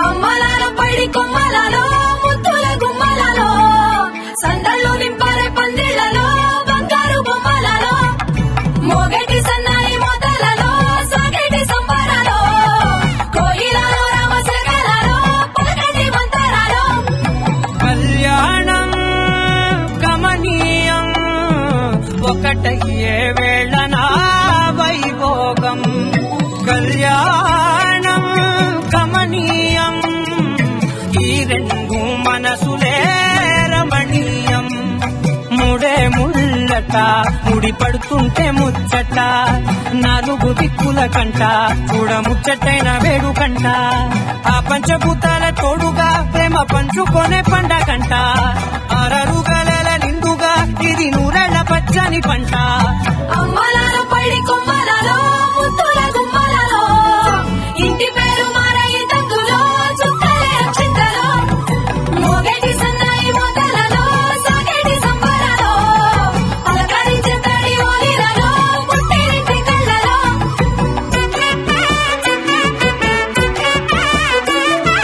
అమ్మలాల పడి కొమ్మలలో ముద్దుల గుమ్మలలో సందళ్ళు నింపారే పందిళ్లలో బంగారు బొమ్మలలో మోగటి సన్నాయి మోతలలో సాగటి సంబరాలో కోయిలలో రామసగలలో పలకటి మంతరాలో కళ్యాణం కమనీయం ఒకటయ్యే వేళనా వైభోగం కళ్యాణం కమనీయం ఈ రెండు మనసులే రమణీయం ముడే ముళ్ళట ముడి పడుతుంటే ముచ్చట నాలుగు దిక్కుల కంట చూడ ముచ్చటైన వేడుకంట ఆ పంచభూతాల తోడుగా ప్రేమ పంచుకొనే పండగంట అరరుగల నిండుగా ఇది నూరెళ్ళ పచ్చని పంట అమ్మలాల పడి కొమ్మ